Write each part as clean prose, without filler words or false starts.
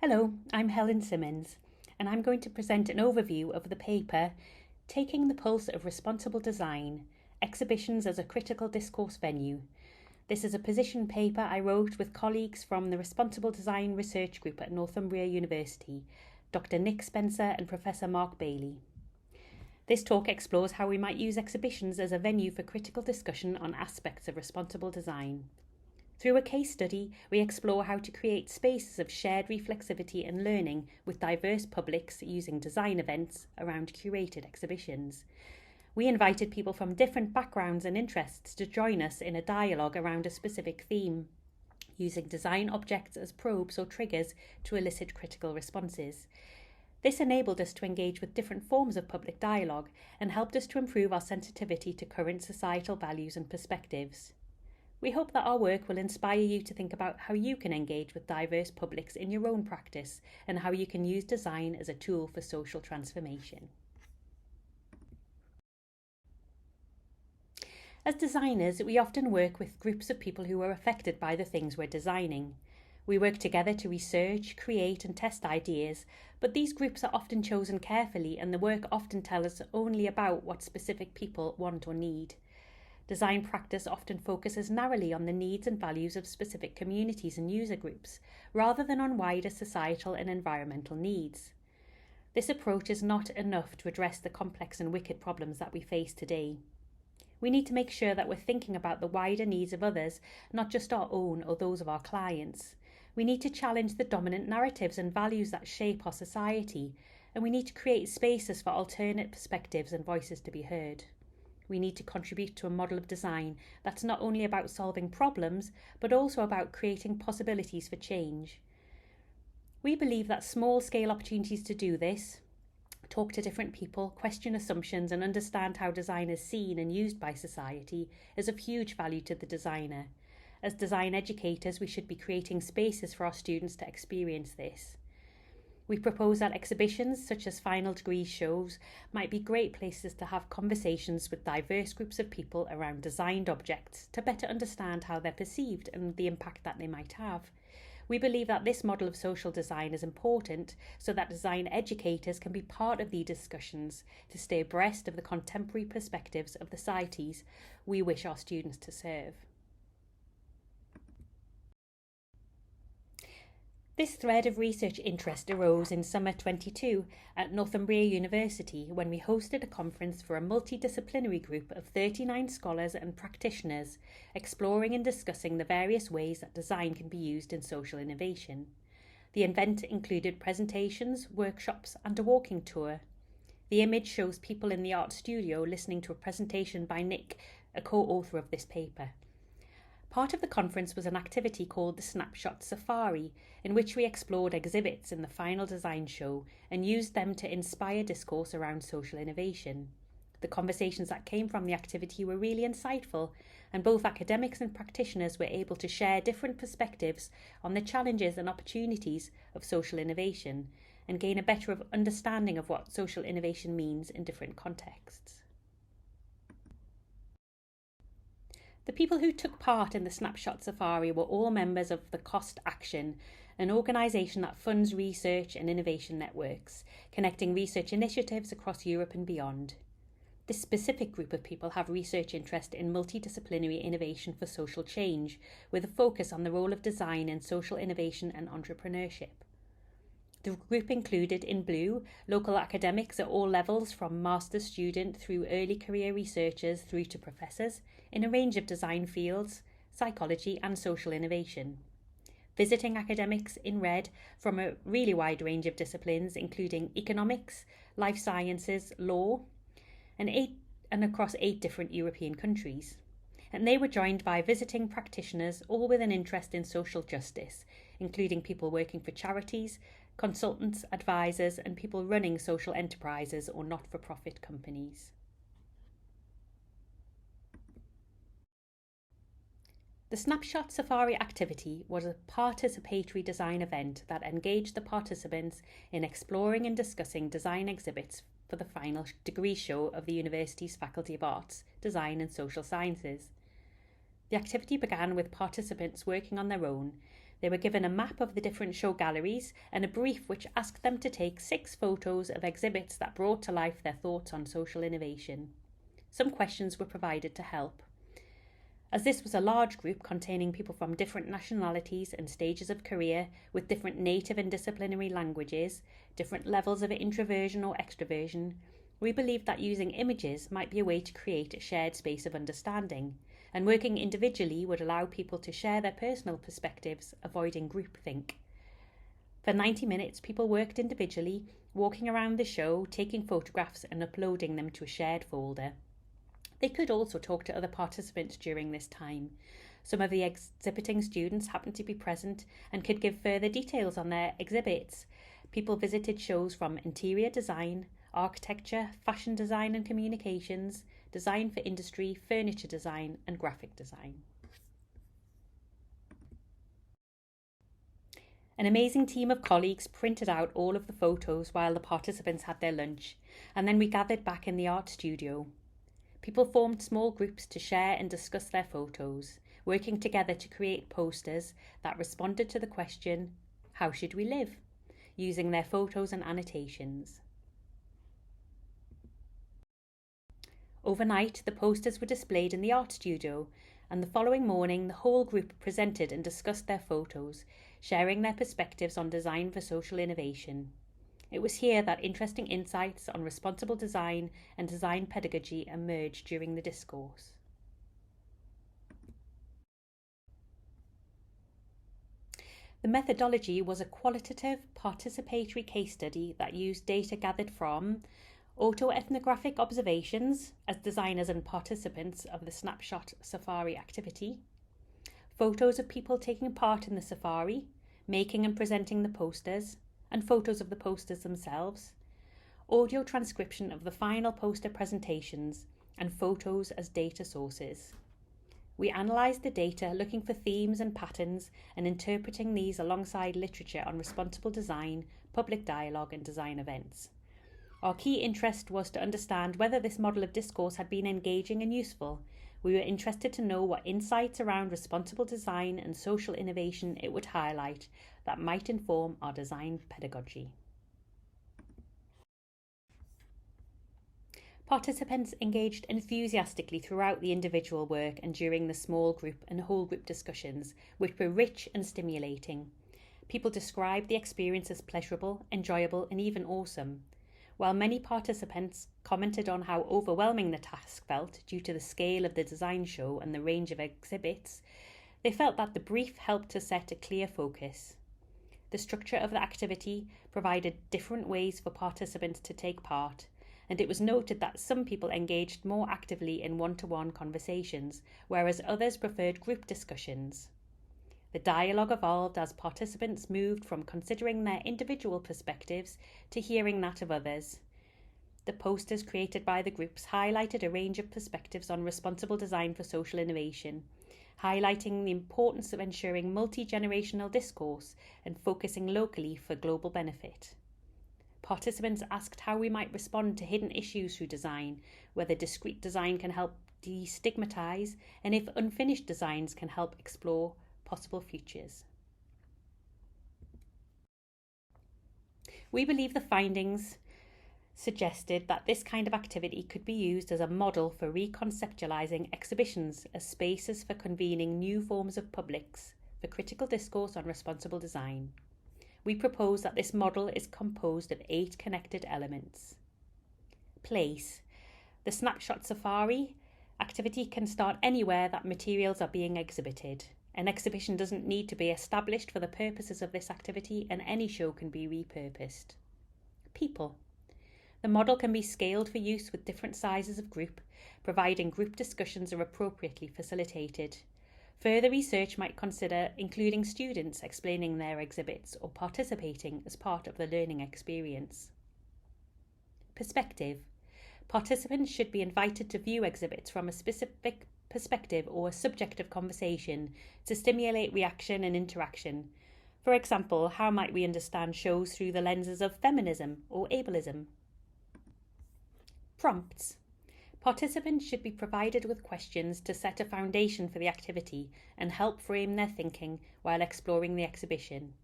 Hello, I'm Helen Simmons, and I'm going to present an overview of the paper Taking the Pulse of Responsible Design, Exhibitions as a Critical Discourse Venue. This is a position paper I wrote with colleagues from the Responsible Design Research Group at Northumbria University, Dr. Nick Spencer and Professor Mark Bailey. This talk explores how we might use exhibitions as a venue for critical discussion on aspects of responsible design. Through a case study, we explore how to create spaces of shared reflexivity and learning with diverse publics using design events around curated exhibitions. We invited people from different backgrounds and interests to join us in a dialogue around a specific theme, using design objects as probes or triggers to elicit critical responses. This enabled us to engage with different forms of public dialogue and helped us to improve our sensitivity to current societal values and perspectives. We hope that our work will inspire you to think about how you can engage with diverse publics in your own practice and how you can use design as a tool for social transformation. As designers, we often work with groups of people who are affected by the things we're designing. We work together to research, create and test ideas, but these groups are often chosen carefully and the work often tells us only about what specific people want or need. Design practice often focuses narrowly on the needs and values of specific communities and user groups, rather than on wider societal and environmental needs. This approach is not enough to address the complex and wicked problems that we face today. We need to make sure that we're thinking about the wider needs of others, not just our own or those of our clients. We need to challenge the dominant narratives and values that shape our society, and we need to create spaces for alternate perspectives and voices to be heard. We need to contribute to a model of design that's not only about solving problems, but also about creating possibilities for change. We believe that small-scale opportunities to do this, talk to different people, question assumptions, and understand how design is seen and used by society is of huge value to the designer. As design educators, we should be creating spaces for our students to experience this. We propose that exhibitions such as final degree shows might be great places to have conversations with diverse groups of people around designed objects to better understand how they're perceived and the impact that they might have. We believe that this model of social design is important so that design educators can be part of these discussions to stay abreast of the contemporary perspectives of the societies we wish our students to serve. This thread of research interest arose in summer 22 at Northumbria University when we hosted a conference for a multidisciplinary group of 39 scholars and practitioners exploring and discussing the various ways that design can be used in social innovation. The event included presentations, workshops and a walking tour. The image shows people in the art studio listening to a presentation by Nick, a co-author of this paper. Part of the conference was an activity called the Snapshot Safari, in which we explored exhibits in the final design show and used them to inspire discourse around social innovation. The conversations that came from the activity were really insightful, and both academics and practitioners were able to share different perspectives on the challenges and opportunities of social innovation and gain a better understanding of what social innovation means in different contexts. The people who took part in the Snapshot Safari were all members of the Cost Action, an organisation that funds research and innovation networks, connecting research initiatives across Europe and beyond. This specific group of people have research interest in multidisciplinary innovation for social change, with a focus on the role of design in social innovation and entrepreneurship. The group included, in blue, local academics at all levels from master's student through early career researchers through to professors in a range of design fields, psychology and social innovation. Visiting academics in red from a really wide range of disciplines including economics, life sciences, law, and across 8 different European countries. And they were joined by visiting practitioners, all with an interest in social justice, including people working for charities, consultants, advisors, and people running social enterprises or not-for-profit companies. The Snapshot Safari activity was a participatory design event that engaged the participants in exploring and discussing design exhibits for the final degree show of the university's Faculty of Arts, Design and Social Sciences. The activity began with participants working on their own. They were given a map of the different show galleries and a brief which asked them to take 6 photos of exhibits that brought to life their thoughts on social innovation. Some questions were provided to help. As this was a large group containing people from different nationalities and stages of career, with different native and disciplinary languages, different levels of introversion or extroversion, we believed that using images might be a way to create a shared space of understanding, and working individually would allow people to share their personal perspectives, avoiding groupthink. For 90 minutes, people worked individually, walking around the show, taking photographs and uploading them to a shared folder. They could also talk to other participants during this time. Some of the exhibiting students happened to be present and could give further details on their exhibits. People visited shows from interior design, architecture, fashion design and communications, design for industry, furniture design and graphic design. An amazing team of colleagues printed out all of the photos while the participants had their lunch, and then we gathered back in the art studio. People formed small groups to share and discuss their photos, working together to create posters that responded to the question, "How should we live?" using their photos and annotations. Overnight, the posters were displayed in the art studio, and the following morning the whole group presented and discussed their photos, sharing their perspectives on design for social innovation. It was here that interesting insights on responsible design and design pedagogy emerged during the discourse. The methodology was a qualitative, participatory case study that used data gathered from autoethnographic observations as designers and participants of the snapshot safari activity, photos of people taking part in the safari, making and presenting the posters, and photos of the posters themselves, audio transcription of the final poster presentations, and photos as data sources. We analysed the data looking for themes and patterns and interpreting these alongside literature on responsible design, public dialogue and design events. Our key interest was to understand whether this model of discourse had been engaging and useful. We were interested to know what insights around responsible design and social innovation it would highlight that might inform our design pedagogy. Participants engaged enthusiastically throughout the individual work and during the small group and whole group discussions, which were rich and stimulating. People described the experience as pleasurable, enjoyable, and even awesome. While many participants commented on how overwhelming the task felt due to the scale of the design show and the range of exhibits, they felt that the brief helped to set a clear focus. The structure of the activity provided different ways for participants to take part, and it was noted that some people engaged more actively in one-to-one conversations, whereas others preferred group discussions. The dialogue evolved as participants moved from considering their individual perspectives to hearing that of others. The posters created by the groups highlighted a range of perspectives on responsible design for social innovation, highlighting the importance of ensuring multi-generational discourse and focusing locally for global benefit. Participants asked how we might respond to hidden issues through design, whether discrete design can help destigmatise, and if unfinished designs can help explore possible futures. We believe the findings suggested that this kind of activity could be used as a model for reconceptualising exhibitions as spaces for convening new forms of publics for critical discourse on responsible design. We propose that this model is composed of 8 connected elements. Place. The snapshot safari activity can start anywhere that materials are being exhibited. An exhibition doesn't need to be established for the purposes of this activity, and any show can be repurposed. People. The model can be scaled for use with different sizes of group, providing group discussions are appropriately facilitated. Further research might consider including students explaining their exhibits or participating as part of the learning experience. Perspective. Participants should be invited to view exhibits from a specific perspective or a subject of conversation to stimulate reaction and interaction. For example, how might we understand shows through the lenses of feminism or ableism? Prompts. Participants should be provided with questions to set a foundation for the activity and help frame their thinking while exploring the exhibition.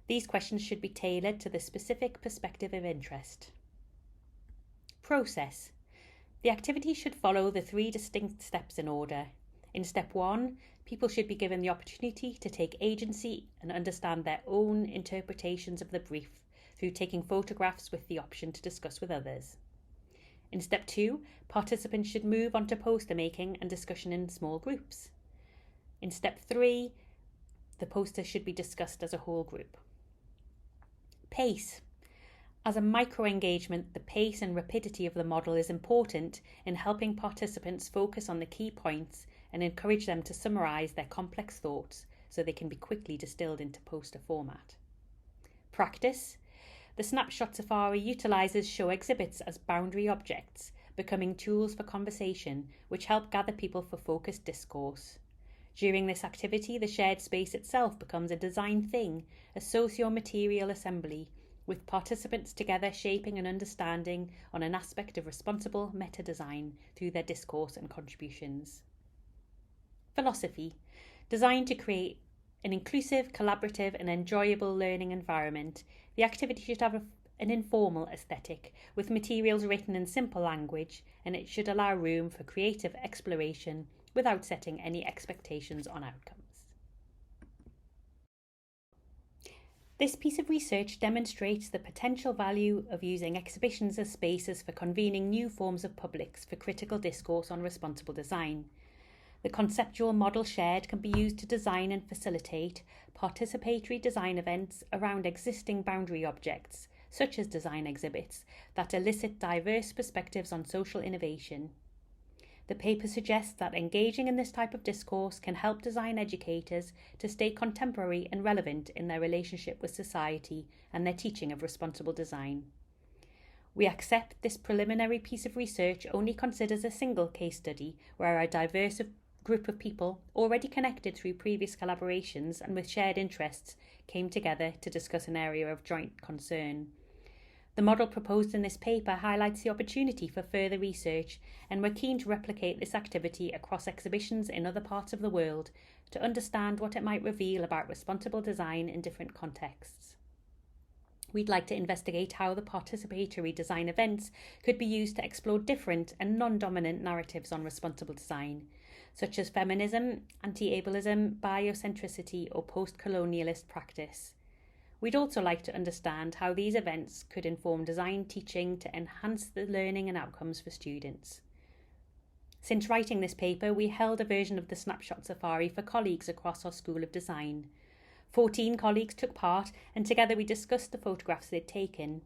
These questions should be tailored to the specific perspective of interest. Process. The activity should follow the 3 distinct steps in order. In step 1, people should be given the opportunity to take agency and understand their own interpretations of the brief through taking photographs with the option to discuss with others. In step 2, participants should move on to poster making and discussion in small groups. In step 3, the poster should be discussed as a whole group. Pace. As a micro-engagement, the pace and rapidity of the model is important in helping participants focus on the key points and encourage them to summarise their complex thoughts so they can be quickly distilled into poster format. Practice. The snapshot safari utilises show exhibits as boundary objects, becoming tools for conversation which help gather people for focused discourse. During this activity, the shared space itself becomes a design thing, a socio-material assembly, with participants together shaping an understanding on an aspect of responsible meta-design through their discourse and contributions. Philosophy. Designed to create an inclusive, collaborative and enjoyable learning environment, the activity should have an informal aesthetic, with materials written in simple language, and it should allow room for creative exploration without setting any expectations on outcomes. This piece of research demonstrates the potential value of using exhibitions as spaces for convening new forms of publics for critical discourse on responsible design. The conceptual model shared can be used to design and facilitate participatory design events around existing boundary objects, such as design exhibits, that elicit diverse perspectives on social innovation. The paper suggests that engaging in this type of discourse can help design educators to stay contemporary and relevant in their relationship with society and their teaching of responsible design. We accept this preliminary piece of research only considers a single case study where a diverse group of people, already connected through previous collaborations and with shared interests, came together to discuss an area of joint concern. The model proposed in this paper highlights the opportunity for further research, and we're keen to replicate this activity across exhibitions in other parts of the world to understand what it might reveal about responsible design in different contexts. We'd like to investigate how the participatory design events could be used to explore different and non-dominant narratives on responsible design, such as feminism, anti-ableism, biocentricity, or post-colonialist practice. We'd also like to understand how these events could inform design teaching to enhance the learning and outcomes for students. Since writing this paper, we held a version of the Snapshot Safari for colleagues across our School of Design. 14 colleagues took part, and together we discussed the photographs they'd taken.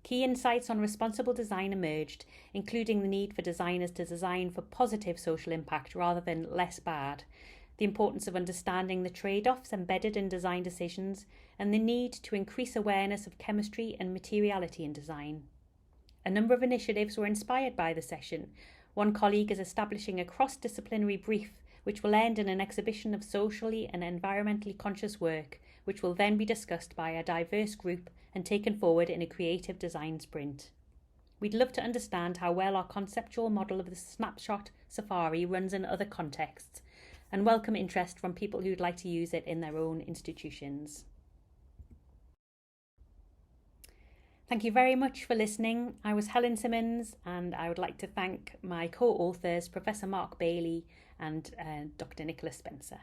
Key insights on responsible design emerged, including the need for designers to design for positive social impact rather than less bad, the importance of understanding the trade-offs embedded in design decisions, and the need to increase awareness of chemistry and materiality in design. A number of initiatives were inspired by the session. One colleague is establishing a cross-disciplinary brief which will end in an exhibition of socially and environmentally conscious work, which will then be discussed by a diverse group and taken forward in a creative design sprint. We'd love to understand how well our conceptual model of the Snapshot Safari runs in other contexts, and welcome interest from people who'd like to use it in their own institutions. Thank you very much for listening. I was Helen Simmons, and I would like to thank my co-authors, Professor Mark Bailey and Dr. Nicholas Spencer.